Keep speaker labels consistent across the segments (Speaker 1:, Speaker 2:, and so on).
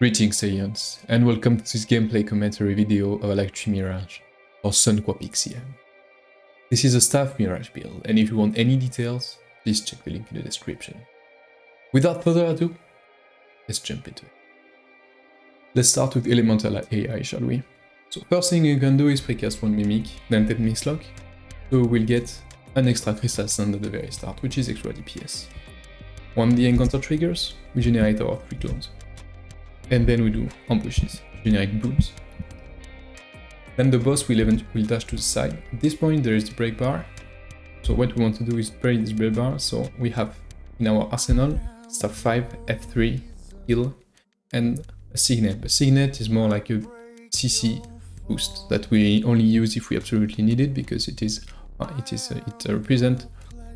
Speaker 1: Greetings Saiyans, and welcome to this gameplay commentary video of Alacrity Mirage, or Sunqua Peak CM. This is a Staff Mirage build, and if you want any details, please check the link in the description. Without further ado, let's jump into it. Let's start with elemental AI, shall we? So first thing you can do is precast one Mimic, then 10 Mix Lock, so we'll get an extra Crystal Sand at the very start, which is extra DPS. When the encounter triggers, we generate our 3 clones. And then we do ambushes, generate booms. Then the boss will dash to the side. At this point there is the break bar. So what we want to do is break this break bar. So we have in our arsenal Staff 5, F3, heal, and a signet. But signet is more like a CC boost that we only use if we absolutely need it, because it represents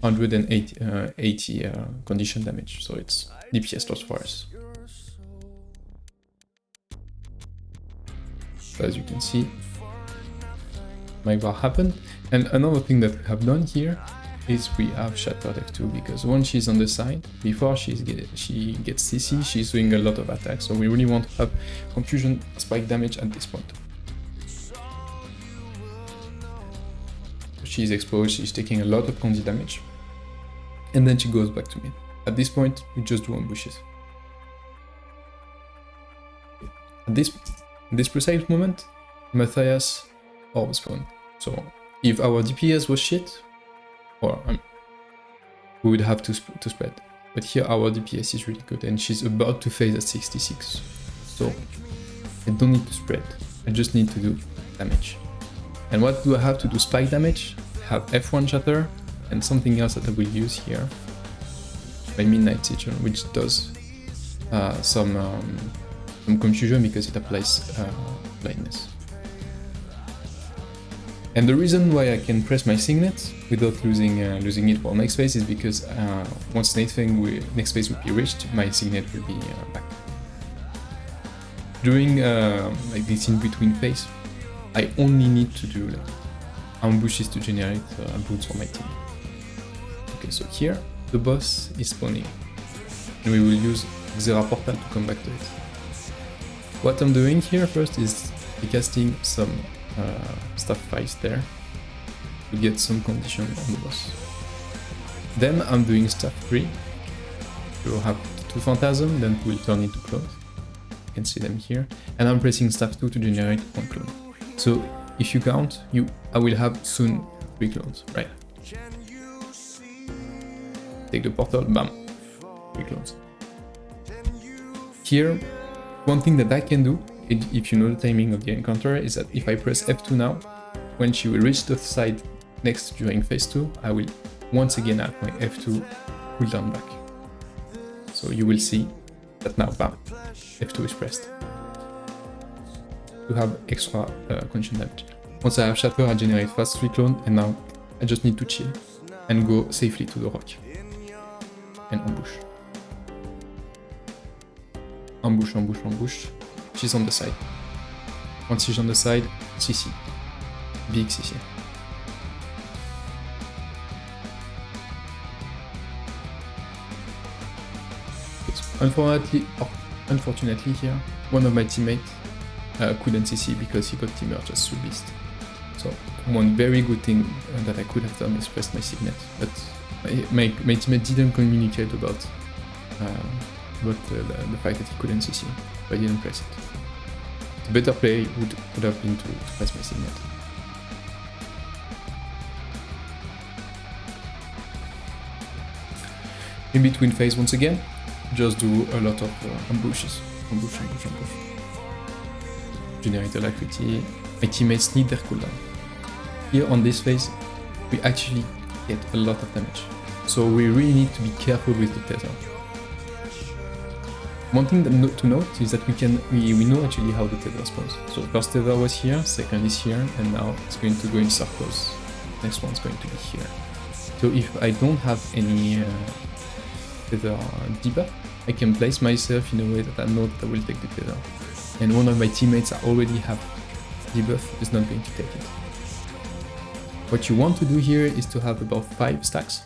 Speaker 1: 180 condition damage. So it's DPS loss for us. As you can see, my bar happened. And another thing that we have done here is we have shattered F2, because once she's on the side, before she gets CC, she's doing a lot of attacks, so we really want to have confusion spike damage at this point. She's exposed, she's taking a lot of condi damage, and then she goes back to mid. At this point, we just do ambushes. At this precise moment, Matthias orb spawn. So if our DPS was shit, or we would have to spread. But here our DPS is really good, and she's about to phase at 66. So I don't need to spread, I just need to do damage. And what do I have to do spike damage? I have F1 shatter and something else that I will use here, my Midnight Sigil, which does some confusion because it applies blindness. And the reason why I can press my signet without losing it for next phase is because once next phase will be reached, my signet will be back. During like this in between phase, I only need to do like ambushes to generate boots for my team. Okay, so here the boss is spawning, and we will use Xera Portal to come back to it. What I'm doing here first is casting some Staff 5 there to get some condition on the boss. Then I'm doing Staff 3 to have 2 Phantasm, then will turn into clones. You can see them here. And I'm pressing Staff 2 to generate 1 clone. So if you count, I will have soon 3 clones, right? Take the portal, bam, 3 clones. Here, one thing that I can do, if you know the timing of the encounter, is that if I press F2 now, when she will reach the side next during phase 2, I will once again have my F2 cooldown back. So you will see that now, bam, F2 is pressed to have extra condition damage. Once I have shatter, I generate fast 3 clone, and now I just need to chill and go safely to the rock and ambush. Ambush, ambush, ambush. She's on the side. Once she's on the side, CC. Big CC. Unfortunately here, one of my teammates couldn't CC because he got merged as Soulbeast. So one very good thing that I could have done is press my signet, but my teammate didn't communicate about the fact that he couldn't CC, but I didn't press it. The better play would have been to press my signet. In between phase, once again, just do a lot of ambushes. Ambush, ambush, ambush. Generate Alacrity. My teammates need their cooldown. Here on this phase, we actually get a lot of damage. So we really need to be careful with the tether. One thing to note is that we know actually how the tether spawns. So the first tether was here, second is here, and now it's going to go in circles. Next one's going to be here. So if I don't have any tether debuff, I can place myself in a way that I know that I will take the tether. And one of my teammates that already have debuff is not going to take it. What you want to do here is to have about 5 stacks.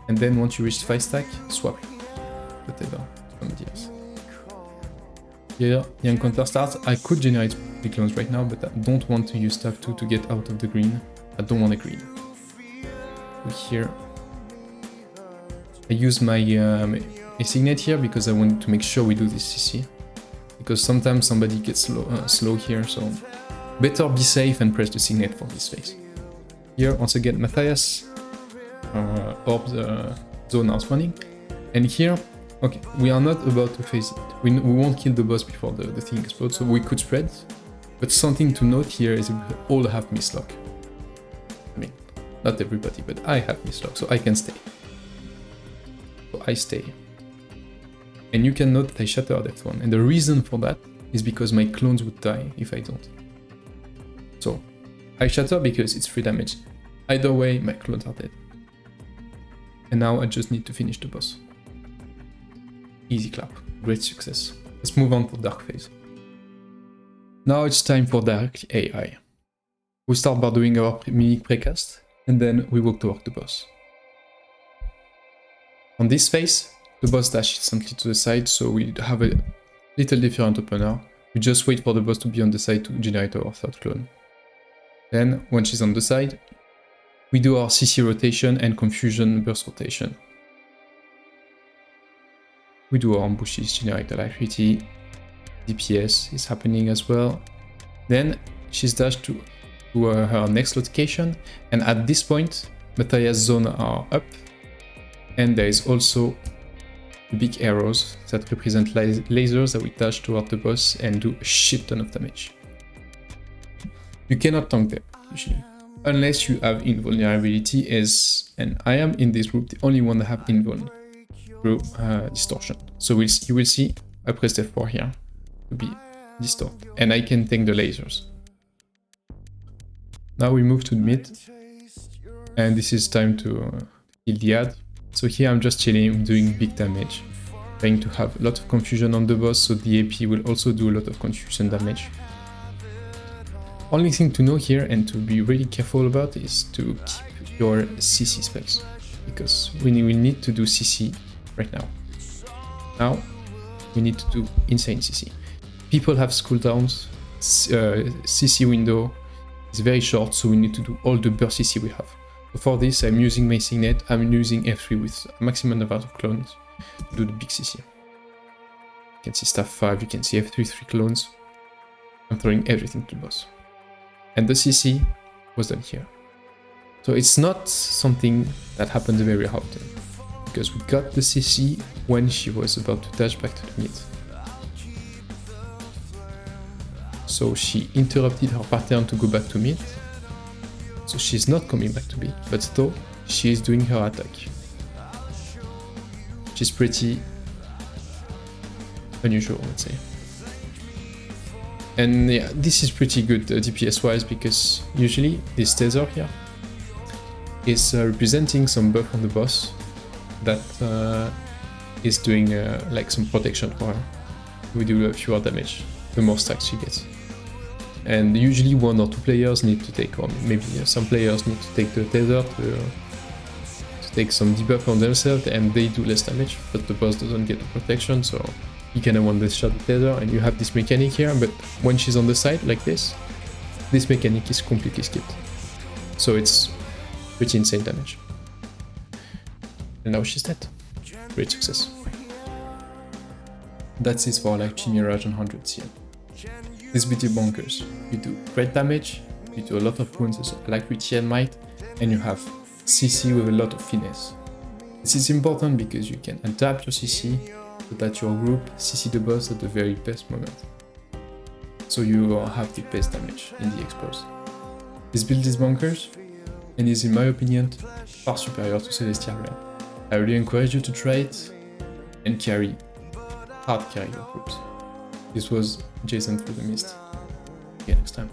Speaker 1: And then once you reach 5 stack, swap the tether. Here, the encounter starts. I could generate 3 clones right now, but I don't want to use Staff2 to get out of the green. I don't want a green. So here, I use my signet here because I want to make sure we do this CC. Because sometimes somebody gets slow here, so better be safe and press the signet for this phase. Here, once again, Matthias, orbs zone are spawning. And here, okay, we are not about to phase it. We won't kill the boss before the thing explodes, so we could spread. But something to note here is we all have mislock. I mean, not everybody, but I have mislock, so I can stay. So I stay. And you can note that I shatter that one. And the reason for that is because my clones would die if I don't. So, I shatter because it's 3 damage. Either way, my clones are dead. And now I just need to finish the boss. Easy clap. Great success. Let's move on to Dark Phase. Now it's time for Direct AI. We start by doing our mimic precast, and then we walk toward the boss. On this phase, the boss dashes instantly to the side, so we have a little different opener. We just wait for the boss to be on the side to generate our 3rd clone. Then, when she's on the side, we do our CC rotation and confusion burst rotation. We do our ambushes, generate alacrity, DPS is happening as well. Then she's dashed to her next location, and at this point, Matthias' zone are up, and there is also the big arrows that represent lasers that we dash toward the boss and do a shit ton of damage. You cannot tank them, usually, unless you have invulnerability, and I am in this group the only one that have invuln through distortion. So you will see, I pressed F4 here to be distort, and I can take the lasers. Now we move to the mid, and this is time to kill the ad. So here I'm just chilling, doing big damage, trying to have a lot of confusion on the boss, so the AP will also do a lot of confusion damage. Only thing to know here and to be really careful about is to keep your CC spells, because we will need to do CC right now. Now we need to do insane CC. People have cooldowns, CC window is very short, so we need to do all the burst CC we have. So for this, I'm using my signet, I'm using F3 with a maximum number of clones to do the big CC. You can see Staff 5, you can see F3, 3 clones. I'm throwing everything to the boss. And the CC was done here. So it's not something that happens very often, because we got the CC when she was about to dash back to the mid. So she interrupted her pattern to go back to mid. So she's not coming back to mid, but still she is doing her attack. Which is pretty unusual, let's say. And yeah, this is pretty good DPS wise, because usually this tether here is representing some buff on the boss that is doing like some protection for her. We do fewer damage the more stacks she gets. And usually 1 or 2 players need to take, or maybe some players need to take the tether to take some debuff on themselves, and they do less damage, but the boss doesn't get the protection, so you can one-shot the tether, and you have this mechanic here, but when she's on the side like this mechanic is completely skipped. So it's pretty insane damage. And now she's dead. Great success. That's it for Alacrity Mirage on 100 CM. This video bonkers. You do great damage, you do a lot of wounds as Alacrity and Might, and you have CC with a lot of finesse. This is important because you can adapt your CC so that your group CC the boss at the very best moment. So you have the best damage in the expose. This build is bonkers, and is in my opinion far superior to Celestial Realm. I really encourage you to try it and hard carry your groups. This was Jason through the mist. See you next time.